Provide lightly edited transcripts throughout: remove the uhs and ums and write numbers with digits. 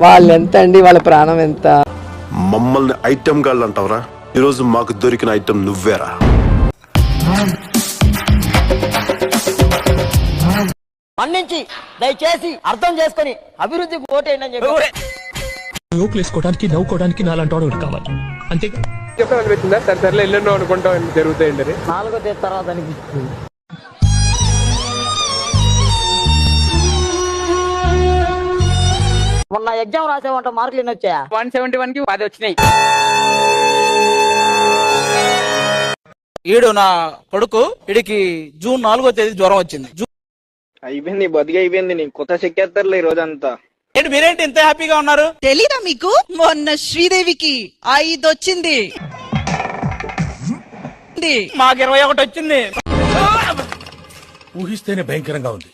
వాళ్ళు ఎంత అండి, వాళ్ళ ప్రాణం ఎంత? మమ్మల్ని ఐటమ్ గాళ్ళు అంటావరా? ఈరోజు మాకు దొరికిన ఐటమ్ నువ్వేరా. మన్నించి దయచేసి అర్థం చేసుకుని అభివృద్ధికి ఓటేయండి అని చెప్పి వేసుకోవడానికి నవ్వుకోవడానికి నాలంటి కావాలి అంతే. అనిపించిందా సరే ఎల్లెన్నో అనుకుంటాం జరుగుతాయండి. 4వ తేదీ తర్వాత అనిపిస్తుంది. మొన్న ఎగ్జామ్ రాసేవంట మార్కులు ఎన్ని వచ్చాయా? 171కి 10 వచ్చినాయి. ఈడు నా కొడుకు, ఇడికి జూన్ 4వ తేదీ జ్వరం వచ్చింది. అయిపోయింది, బతికి అయిపోయింది. నీకు కొత్త చెక్కేస్తారులే ఈ రోజంతా. ఏంటి మీరేంటి ఇంత హ్యాపీగా ఉన్నారు? తెలీదా మీకు? మొన్న శ్రీదేవికి 5 వచ్చింది, మాకు 21 వచ్చింది. ఊహిస్తేనే భయంకరంగా ఉంది.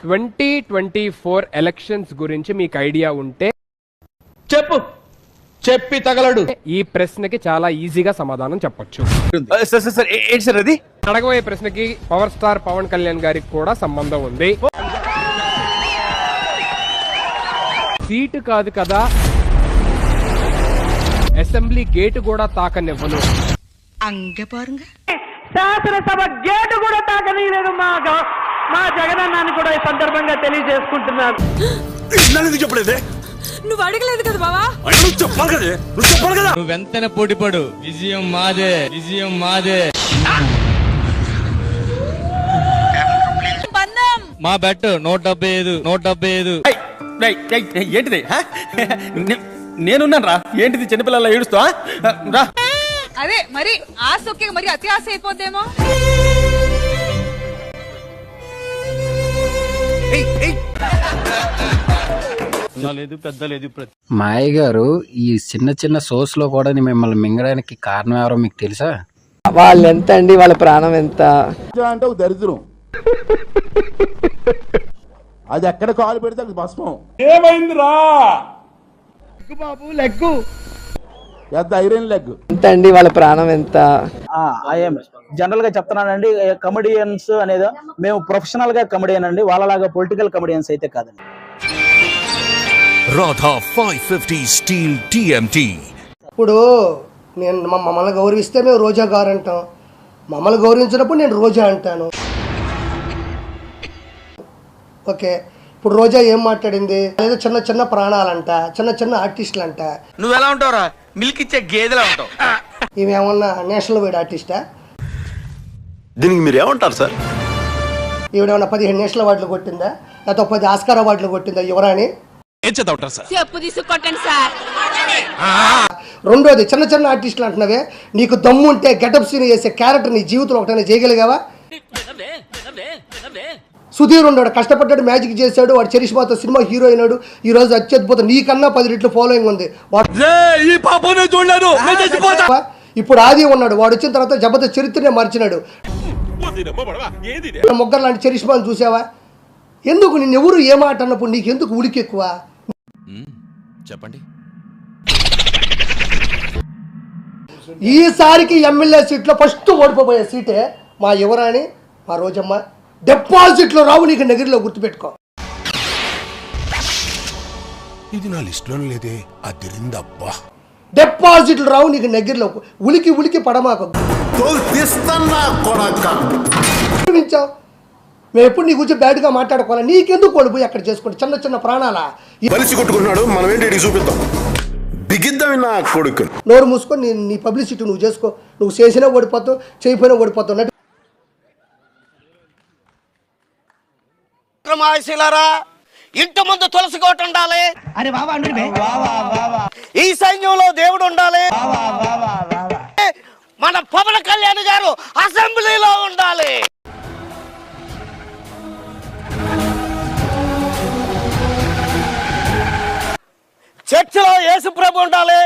2024 ఎలక్షన్స్ గురించి మీకు ఐడియా ఉంటే చెప్పి తగలడు. ఈ ప్రశ్నకి చాలా ఈజీగా సమాధానం చెప్పొచ్చు. అది అడగబోయే ప్రశ్నకి పవర్ స్టార్ పవన్ కళ్యాణ్ గారికి కూడా సంబంధం ఉంది. సీటు కాదు కదా, అసెంబ్లీ గేటు కూడా తాకనివ్వను. శాసనసభ గేటు కూడా తాకనీయలేదు మా జగనన్నాన్ని కూడా ఈ సందర్భంగా తెలియజేసుకుంటున్నాను. చెప్పలేదే, నువ్వు అడగలేదు కదా బావా. చెప్పాలి కదా, నువ్వు చెప్పాలి కదా. నువ్వు వెంటనే పోటీపడు. విజయం మాదే, విజయం మాదే. మా బెట్ 175. ఏంటిది? నేనున్నాను రా. ఏంటిది చిన్నపిల్లల ఏడుస్తా రా. అదే మరి ఆశ ఒకే, మరి అతి ఆశ అయిపోద్దేమో. మాయ గారు, ఈ చిన్న చిన్న సోర్స్ లో కూడా మిమ్మల్ని మింగడానికి కారణం ఎవరో మీకు తెలుసా? వాళ్ళు ఎంత అండి, వాళ్ళ ప్రాణం ఎంత? అంటే ఒక దరిద్రం. అది ఎక్కడ కాలు పెడితే అది భస్మం. ఏమైందిరా బాబు? లెగ్గు ఎంత ఐరన్ లెగ్. ఎంత అండి, వాళ్ళ ప్రాణం ఎంత? జనరల్ గా చెప్తున్నానండి, కమెడియన్స్ అనేది మేము ప్రొఫెషనల్ గా కమెడియన్ అండి, వాళ్ళలాగా పొలిటికల్ కమెడియన్స్ అయితే కాదండి. Radha 550 steel TMT. ఇప్పుడు నేను మమ్మల్ని గౌరవిస్తే మేము రోజా గారు అంటాం, మమ్మల్ని గౌరవించినప్పుడు నేను రోజా అంటాను. ఓకే, ఇప్పుడు రోజా ఏం మాట్లాడింది? ఏదో చిన్న చిన్న ప్రాణాలంట, చిన్న చిన్న ఆర్టిస్టులు అంట. నువ్వు ఎలా ఉంటావురా? మిల్క్ ఇచ్చే గేదెలా ఉంటావు. ఈమెమన్నా నేషనల్ వైడ్ ఆర్టిస్టా? దీనికి మీరు ఏమంటారు సార్? ఈవిడేమన్నా 15 నేషనల్ అవార్డులు కొట్టిందా, లేకపోతే 10 ఆస్కార్ అవార్డులు కొట్టిందా యువరాణి? చెప్పు తీసుకొట్టండి సార్. రెండోది, చిన్న చిన్న ఆర్టిస్టులు అంటున్నావే, నీకు దమ్ము ఉంటే గెటప్ సీన్ చేసే క్యారెక్టర్ నీ జీవితంలో ఒకటైనా చేయగలిగావా? సుధీర్ ఉన్నాడు, కష్టపడ్డాడు, మ్యాజిక్ చేశాడు, వాడు చరిష్మాతో సినిమా హీరో అయినాడు, ఈ రోజు అత్యద్భుతం, నీకన్నా 10 రెట్లు ఫాలోయింగ్ ఉంది. ఇప్పుడు ఆది ఉన్నాడు, వాడు వచ్చిన తర్వాత జబర్దస్త్ చరిత్రనే మార్చినాడు. మొగ్గర్ లాంటి చరిష్మాను చూసావా? ఎందుకు నిన్ను ఎవరు ఏ మాట అన్నప్పుడు నీకెందుకు ఉలికి ఎక్కువ? చెప్పండి. ఈసారికి ఎమ్మెల్యే సీట్లో ఫస్ట్ ఓడిపోయే సీటే మా యువరాణి, మా రోజమ్మ. డిపాజిట్లు రావు నీకు నగిరిలో, గుర్తుపెట్టుకో. ఇది నా లిస్ట్ లో లేదే, అదిరిందబ్బా. డిపాజిట్లు రావు నీకు నగిరిలో, ఉలికి ఉలికి పడమాకు. మేము ఎప్పుడు నీ గురించి బ్యాడ్గా మాట్లాడుకోవాలి, నీకెందుకు ఓడిపోయి అక్కడ చేసుకుంటే చిన్న చిన్న ప్రాణాలా? కలిసి కొట్టుకున్నాడు, మనం ఏంటి చూపిద్దాం, బిగిద్దాం నా కొడుకు. నోరు మూసుకొని నీ పబ్లిసిటీ నువ్వు చేసుకో, నువ్వు చేసినా ఓడిపోతావు, చేయకపోయినా ఓడిపోతావు. ఇంటి ముందు తులసి కోట ఉండాలి. ఈ సైన్యంలో దేవుడు ఉండాలి. మన పవన్ కళ్యాణ్ గారు అసెంబ్లీలో ఉండాలి. చర్చిలో యేసు ప్రభు ఉండాలి.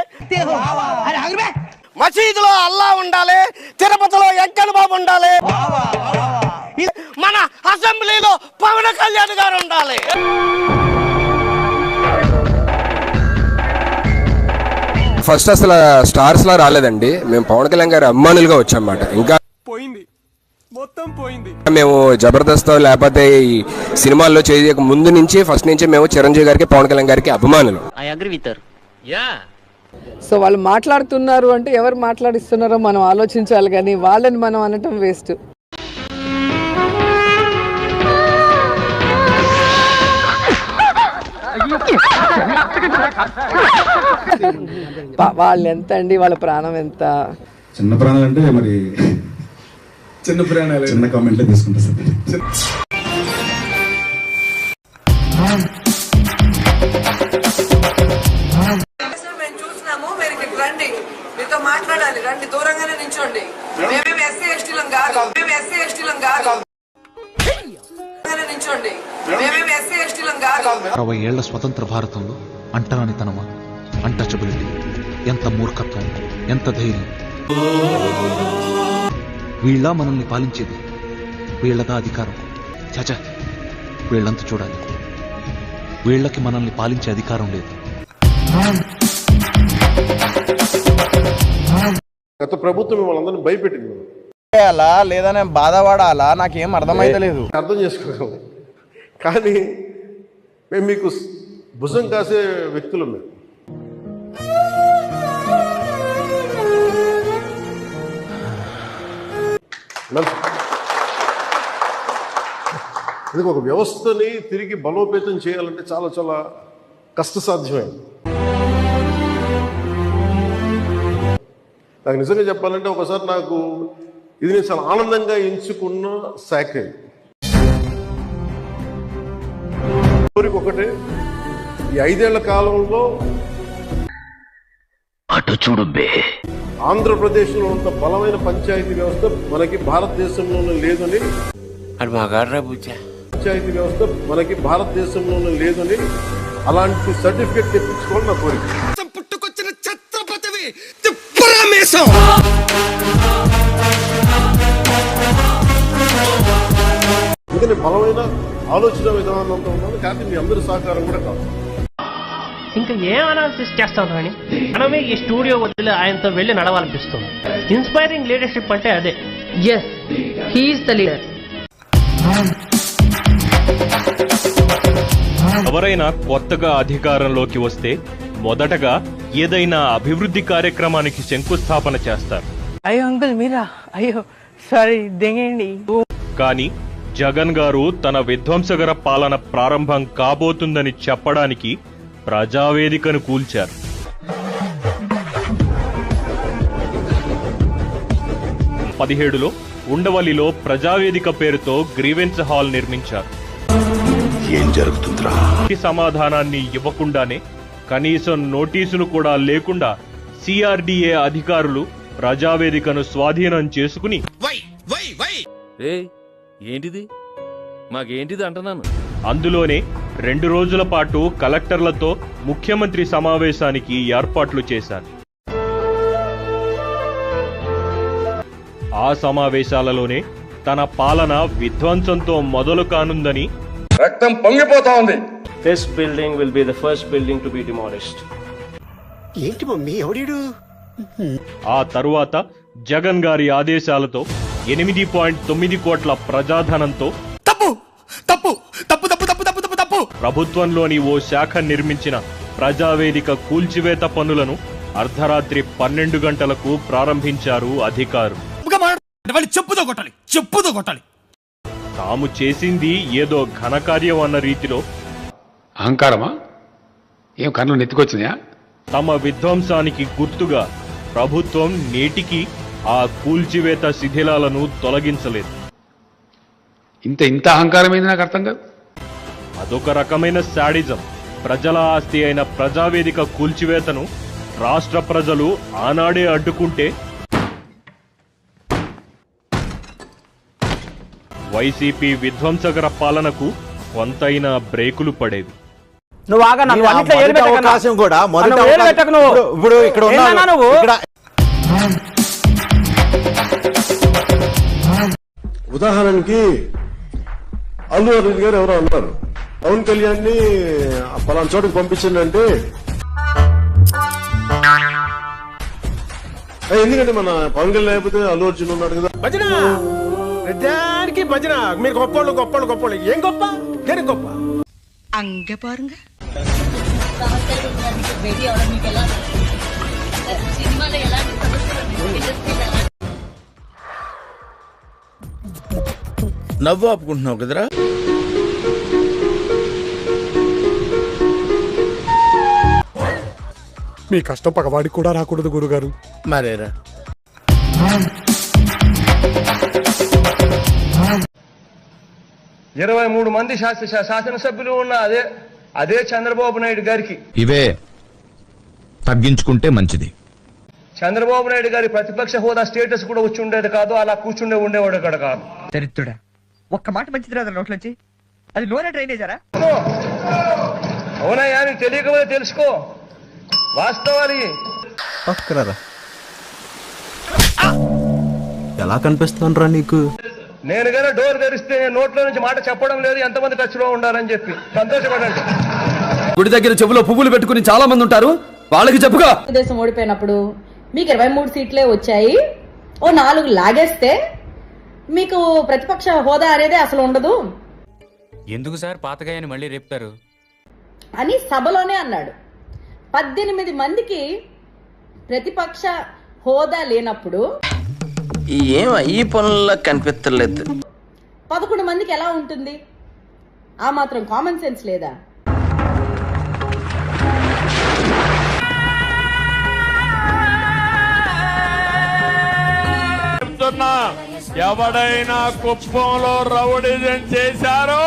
మసీదులో అల్లా ఉండాలి. తిరుపతిలో వెంకన్న బాబు ఉండాలి. మన అసెంబ్లీలో పవన్ కళ్యాణ్ గారు ఉండాలి. ఫస్ట్ అసలు స్టార్స్ లా రాలేదండి, మేము పవన్ కళ్యాణ్ గారి అభిమానులుగా వచ్చామన్నమాట. ఇంకా పోయింది మేము జబర్దస్త్ లేకపోతే ఈ సినిమాల్లో చేయక ముందు నుంచి ఫస్ట్ నుంచి మేము చిరంజీవి గారికి పవన్ కళ్యాణ్ గారికి అభిమానులు. సో వాళ్ళు మాట్లాడుతున్నారు అంటే ఎవరు మాట్లాడిస్తున్నారో మనం ఆలోచించాలి, కానీ వాళ్ళని మనం అనటం వేస్ట్. వాళ్ళు ఎంత అండి, వాళ్ళ ప్రాణం ఎంత? చిన్న ప్రాణాలు అంటే మరి చిన్న ప్రాణాలు చిన్న కామెంట్ తీసుకుంటా సార్. మేము చూసినాము, మీరు ఇక్కడ రండి, మీతో మాట్లాడాలి, రండి, దూరంగానే నించోండి. మేమేమి ఎస్సీ ఎస్టీలం కాదు, మేము ఎస్సీ ఎస్టీలం కాదు, నించోండి, మేమేమి ఎస్సీ ఎస్టీలం కాదు. 60 ఏళ్ల స్వతంత్ర భారతంలో అంటరానితనమా, అన్టచబిలిటీ, ఎంత మూర్ఖత్వం, ఎంత ధైర్యం. వీళ్ళ మనల్ని పాలించేది, వీళ్ళదా అధికారం. చచ, వీళ్ళంతా చూడాలి, వీళ్ళకి మనల్ని పాలించే అధికారం లేదు. గత ప్రభుత్వం మిమ్మల్ని అందరినీ భయపెట్టింది. లేదా నేను బాధపడాలా, నాకేం అర్థమైతలేదు. అర్థం చేసుకోగలం, కానీ మేము మీకు భుజం కాసే వ్యక్తులు మేము. ఇది ఒక వ్యవస్థని తిరిగి బలోపేతం చేయాలంటే చాలా చాలా కష్టసాధ్యమైంది. నాకు నిజంగా చెప్పాలంటే ఒకసారి నాకు ఇది నేను చాలా ఆనందంగా ఎంచుకున్న శాఖ. ఒకటే, ఈ 5 ఏళ్ల కాలంలో అటు చూడు బే, ఆంధ్రప్రదేశ్లో ఉన్న బలమైన పంచాయతీ వ్యవస్థ మనకి భారతదేశంలోనే లేదని, పంచాయతీ వ్యవస్థ మనకి భారతదేశంలోనే లేదని అలాంటి సర్టిఫికేట్ తెప్పించుకోవాలి నా కోరిక. పుట్టుకొచ్చిన ఛత్రపతివి తిప్పరామేశం. ఎందుకంటే బలమైన ఆలోచన విధానంతో ఉన్నాను, కానీ మీ అందరి సహకారం కూడా కావాలి. ఇంకా ఏం అనాలిసిస్ చేస్తాం కానీ మనమే ఈ స్టూడియో వదిలి ఆయనతో వెళ్ళి నడవాలనిపిస్తుంది. ఇన్స్పైరింగ్ లీడర్షిప్ అంటే అదే. Yes, he is the leader. ఎవరైనా కొత్తగా అధికారంలోకి వస్తే మొదటగా ఏదైనా అభివృద్ధి కార్యక్రమానికి శంకుస్థాపన చేస్తారు. అయ్యో అంకుల్ మీరా, అయ్యో సారీ, దెంగండి. కానీ జగన్ గారు తన విధ్వంసకర పాలన ప్రారంభం కాబోతుందని చెప్పడానికి ప్రజావేదికను కూల్చారు. పదిహేడులో ఉండవల్లిలో ప్రజావేదిక పేరుతో గ్రీవెన్స్ హాల్ నిర్మించారు. ఏం జరుగుతుందిరా? ఈ సమాధానాన్ని ఇవ్వకుండానే, కనీసం నోటీసులు కూడా లేకుండా సిఆర్డీఏ అధికారులు ప్రజావేదికను స్వాధీనం చేసుకుని ఏంటిది మాకేంటిది అంటున్నాను. అందులోనే 2 రోజుల పాటు కలెక్టర్లతో ముఖ్యమంత్రి సమావేశానికి ఏర్పాట్లు చేశారు. ఆ సమావేశాలలోనే తన పాలన విధ్వంసంతో మొదలు కానుందని, రక్తం పొంగిపోతా ఉంది. This building will be the first building to be demolished. ఏంటి మమ్మీ ఎవడీడు? ఆ తరువాత జగన్ గారి ఆదేశాలతో 8.9 కోట్ల ప్రజాధనంతో ప్రభుత్వంలోని ఓ శాఖ నిర్మించిన ప్రజావేదిక కూల్చివేత పనులను అర్ధరాత్రి 12 గంటలకు ప్రారంభించారు అధికారులు. చెప్పుతో కొట్టాలి. తాము చేసింది ఏదో ఘనకార్యం అన్న రీతిలో, అహంకారమా, ఏం కన్ను నెత్తికొచ్చినాయా? తమ విధ్వంసానికి గుర్తుగా ప్రభుత్వం నేటికి ఆ కూల్చివేత శిథిలాలను తొలగించలేదు. ఇంత అహంకారం ఏంది నాకు అర్థం కాదు. అదొక రకమైన శాడిజం. ప్రజల ఆస్తి అయిన ప్రజావేదిక కూల్చివేతను రాష్ట్ర ప్రజలు ఆనాడే అడ్డుకుంటే వైసీపీ విధ్వంసకర పాలనకు కొంతైనా బ్రేకులు పడేవి. నువ్వు ఆగా, నన్ను అన్నిట్లో ఏలు పెట్టకు అన్న. అవకాశం కూడా మొదటి నువ్వు ఏలు పెట్టకు నువ్వు. ఇప్పుడు ఇక్కడ ఏందన్నా నువ్వు? ఉదాహరణకి అల్లు అర్జున్ గారు ఎవరో అన్నారు, పవన్ కళ్యాణ్ ని పలానా చోటుకు పంపించిందంటే, ఎందుకంటే మన పవన్ కళ్యాణ్ లేకపోతే అల్లు అర్జున్ ఉన్నాడు కదా. దానికి భజన మీరు గొప్పోళ్ళు గొప్పోళ్ళు గొప్పోళ్ళు ఏం గొప్ప దేనికి గొప్ప అంగ పారుంగ నవ్వు ఆపుకుంటున్నావు కదరా. మీ కష్టం పగవాడికి కూడా రాకూడదు గురుగారు. మరేరా 23 మంది శాసనసభ్యులు ఉన్న అదే చంద్రబాబు నాయుడు గారికి ఇవే తగ్గించుకుంటే మంచిది. చంద్రబాబు నాయుడు గారి ప్రతిపక్ష హోదా స్టేటస్ కూడా వచ్చి ఉండేది కాదు, అలా ఉండేవాడు కూడా కాదు. దరిద్రుడా, ఒక్క మాట మంచిది రాదు నోట్లోంచి. అది నూనె డ్రైనేజరా? అవునయ్యా, నీకు తెలియకపోతే తెలుసుకో వాస్తవాలు. ఎలా కనిపిస్తాను రా నీకు? నేను కనుక డోర్ తెరిస్తే నోట్లో నుంచి మాట చెప్పడం లేదు, ఎంతమంది టచ్ లో ఉండాలని చెప్పి సంతోషపడండి. గుడి దగ్గర చెవులో పువ్వులు పెట్టుకుని చాలా మంది ఉంటారు, వాళ్ళకి చెప్పుగా. దేశం ఓడిపోయినప్పుడు మీకు 23 సీట్లే వచ్చాయి, ఓ 4 లాగేస్తే మీకు ప్రతిపక్ష హోదా అనేది అసలు ఉండదు ఎందుకు సార్ పాతగాయని మళ్ళీ రేపుతారు అని సభలోనే అన్నాడు. 18 మందికి ప్రతిపక్ష హోదా లేనప్పుడు ఏం ఈ పనుల్లో కనిపించలేదు. 11 మందికి ఎలా ఉంటుంది? ఆ మాత్రం కామన్ సెన్స్ లేదా? ఎవడైనా కుప్పంలో రౌడీజం చేశారో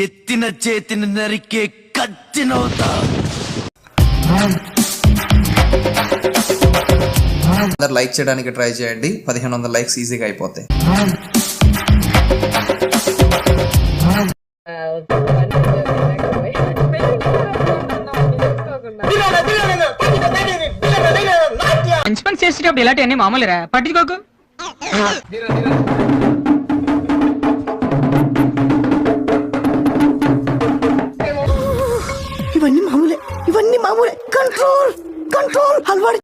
ఎత్తిన చేతిని నరికే కత్తినవుతా. అందరు లైక్ చేయడానికి ట్రై చేయండి. 1500 లైక్స్ ఈజీగా అయిపోతాయి. మంచి పని చేసేటప్పుడు ఇలాంటివన్నీ మామూలురా, పట్టించుకోకు. ఇవన్నీ మామూలే కంట్రోల్ అలవాటు.